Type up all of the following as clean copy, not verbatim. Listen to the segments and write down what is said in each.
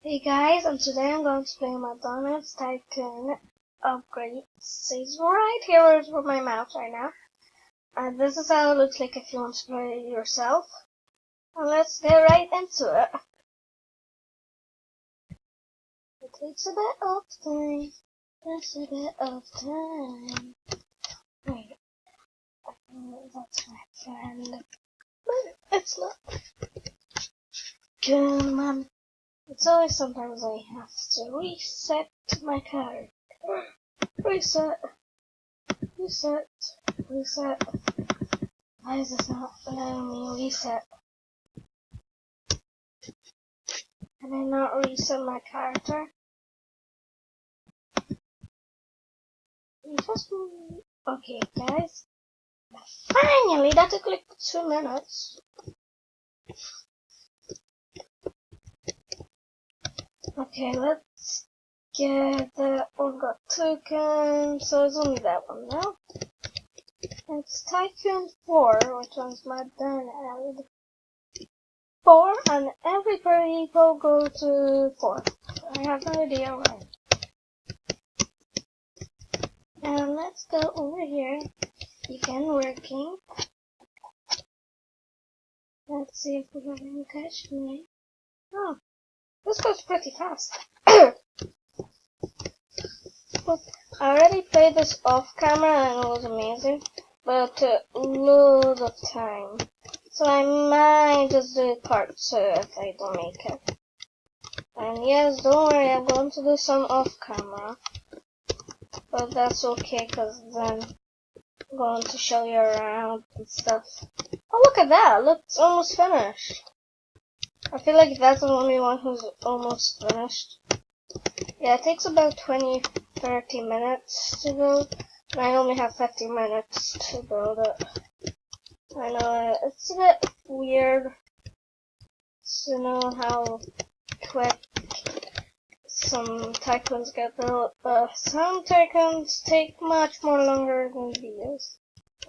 Hey guys, and today I'm going to play McDonald's Tycoon upgrade. It's right here with my mouse right now. And this is how it looks like if you want to play it yourself. And let's get right into it. It takes a bit of time. Just a bit of time. Wait, that's my friend. But it's not. Come on. It's always sometimes I have to reset my character. Reset. Reset. Reset. Why is this not allowing me reset? Can I not reset my character? Okay, guys. Finally, that took like 2 minutes. Okay, let's get the got tycoon, so it's only that one now. It's Tycoon 4, which one's my done and 4, and every people go to 4. I have no idea why. And let's go over here. Begin working. Let's see if we have any cash money. Oh, this goes pretty fast. I already played this off camera and it was amazing, but it took loads of time. So I might just do part 2 if I don't make it. And yes, don't worry, I'm going to do some off camera. But that's okay, cause then I'm going to show you around and stuff. Oh, look at that! Look, it's almost finished. I feel like that's the only one who's almost finished. Yeah, it takes about 20-30 minutes to build, and I only have 50 minutes to build it. I know it's a bit weird to know how quick some tycoons get built, but some tycoons take much more longer than these.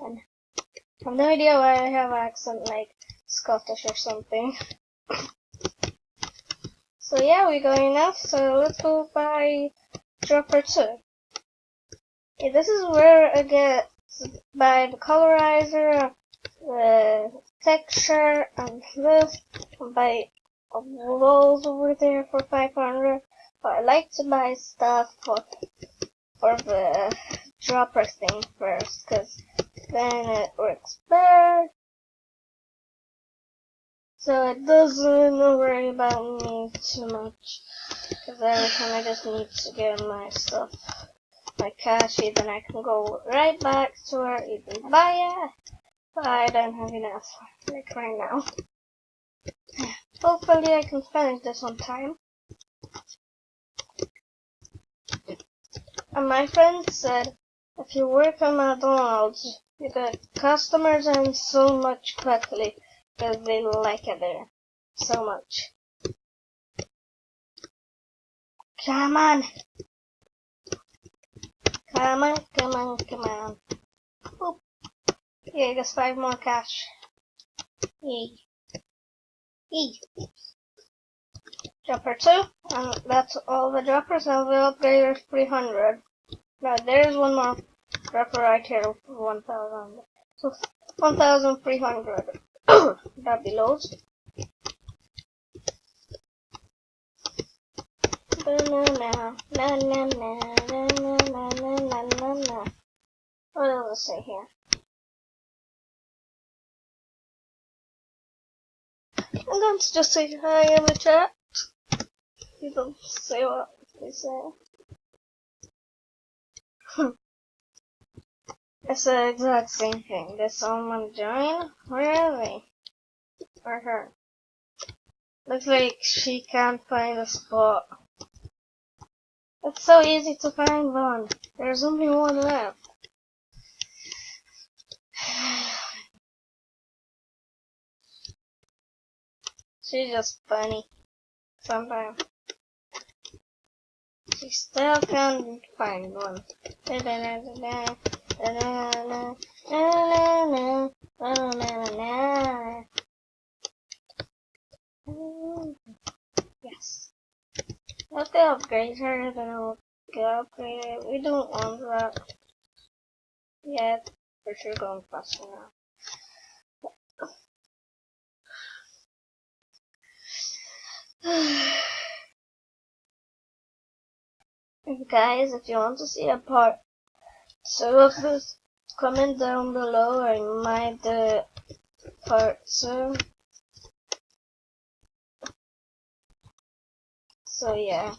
And I have no idea why I have an accent like Scottish or something. So yeah, we're going enough, so let's go by dropper 2. Okay, this is where I get by the colorizer, the texture, and this, and by walls over there for 500. But I like to buy stuff for the dropper thing first, cause then it works better. So it doesn't worry about me too much, cause every time I just need to get my stuff, my cash, then I can go right back to where you can buy it, but I don't have enough, like right now. Hopefully I can finish this on time. And my friend said, if you work at McDonald's, you get customers in so much quickly, because they like it there so much. Come on! Come on, come on, come on. Oop. Yeah, just 5 more cash. Yay. Yay. Dropper 2, and that's all the droppers, and the upgrader 300. Now there's one more dropper right here for 1000. So 1300. That'd be loads. Banana, na na na na na na na na na. What does it say here? I'm going to just say hi in the chat. You don't say what they say. It's the exact same thing. Did someone join? Where are they? Or her? Looks like she can't find a spot. It's so easy to find one. There's only one left. She's just funny. Sometimes. She still can't find one. Yes. If they upgrade her, then I'll get upgraded. We don't want that yet. For sure going faster now. Guys, if you want to see a part 2 of this, comment down below. I might do part 2. So yeah,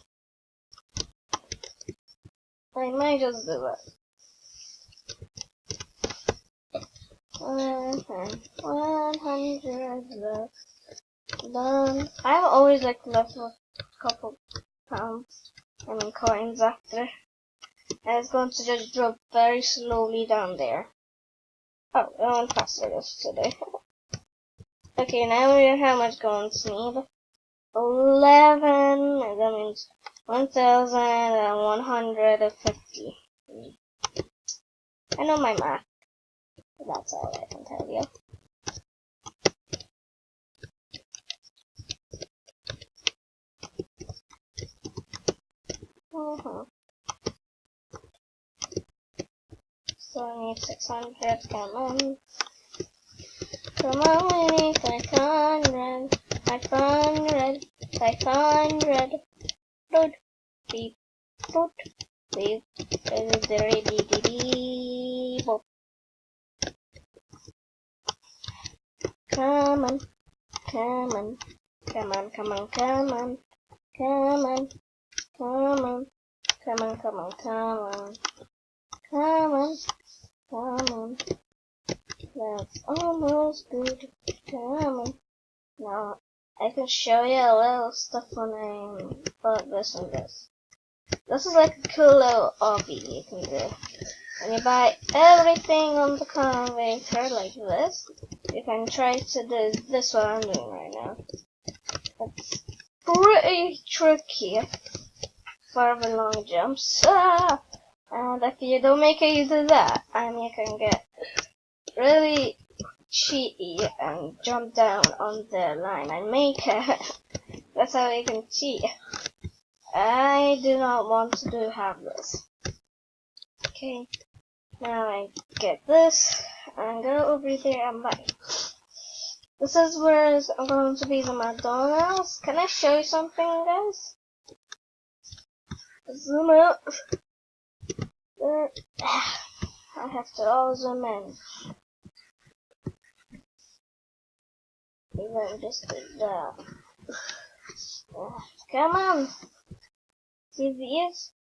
I might just do it. 100 left. Done. I've always left a couple pounds, coins after. And it's going to just drop very slowly down there. Oh, I went faster yesterday. Okay, now we know how much coins need. 11, and that means 1,150. I know my math, but that's all I can tell you. So I need 600, come on. Come on, we need 500, 500, 500. Load, beep, boot, beep, beep, boop. Come on, come on, come on, come on, come on, come on, come on, come on, come on, come on, come on, come on. That's almost good. Come on. Now I can show you a little stuff when I bought this and this. This is like a cool little hobby you can do. When you buy everything on the conveyor like this, you can try to do this what I'm doing right now. It's pretty tricky for the long jumps. And if you don't make it, you do that, and you can get really cheaty and jump down on the line and make it. That's how you can cheat. I do not want to have this. Okay, now I get this and go over there and buy. This is where it's going to be the McDonald's. Can I show you something, guys? Zoom out. There. I have to all zoom in. Even just did that. Come on. See these?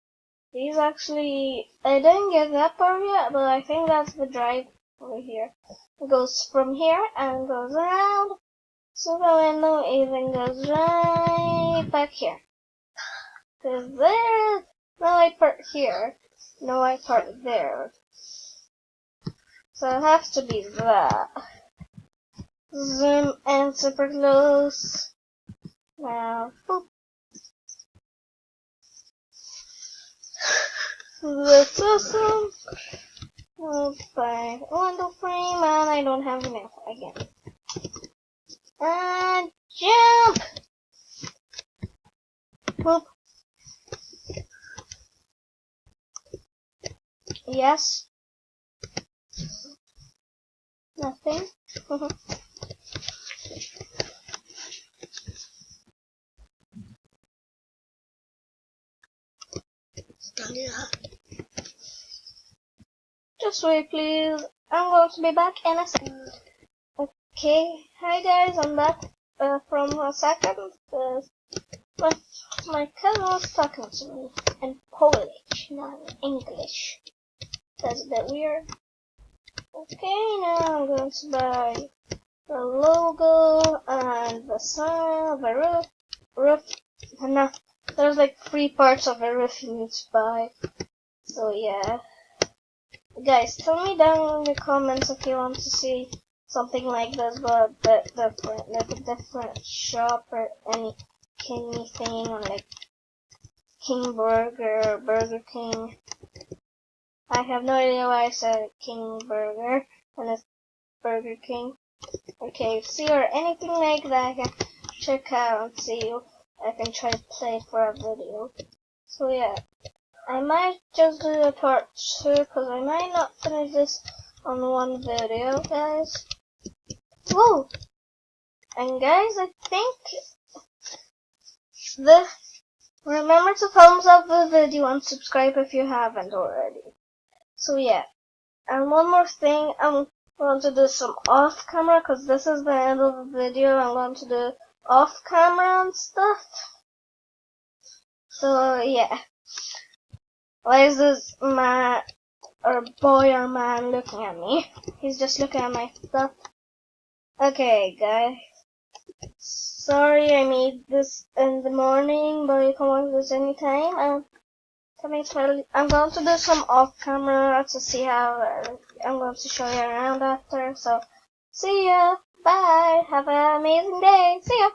These actually, I didn't get that part yet, but I think that's the drive over here. It goes from here and goes around. So the window even goes right back here. Cause there's no light part here, no light part there. So it has to be that. Zoom in super close. Now, boop. That's awesome. Oh, bye. Window frame, and I don't have enough again. And jump! Boop. Yes. Nothing. Just wait, please. I'm going to be back in a second. Okay, hi guys, I'm back from a second. My cousin was talking to me in Polish, not in English. That's a bit weird. Okay, now I'm going to buy the logo and the sign, the roof. No, there's like 3 parts of a roof you need to buy. So yeah. Guys, tell me down in the comments if you want to see something like this, but a bit different, like a different shop or any King thing, or like King Burger or Burger King. I have no idea why I said King Burger and it's Burger King or KFC or anything like that. I can check out and see I can try to play it for a video. So yeah, I might just do a part 2 because I might not finish this on one video, guys. Whoa! And guys, I think remember to thumbs up the video and subscribe if you haven't already. So yeah, and one more thing, I'm going to do some off camera because this is the end of the video. I'm going to do off camera and stuff. So yeah, why is this man or boy or man looking at me? He's just looking at my stuff. Okay, guys. Sorry I made this in the morning, but you can watch this anytime. And I'm going to do some off camera to see how I'm going to show you around after. So see ya. Bye. Have an amazing day. See ya.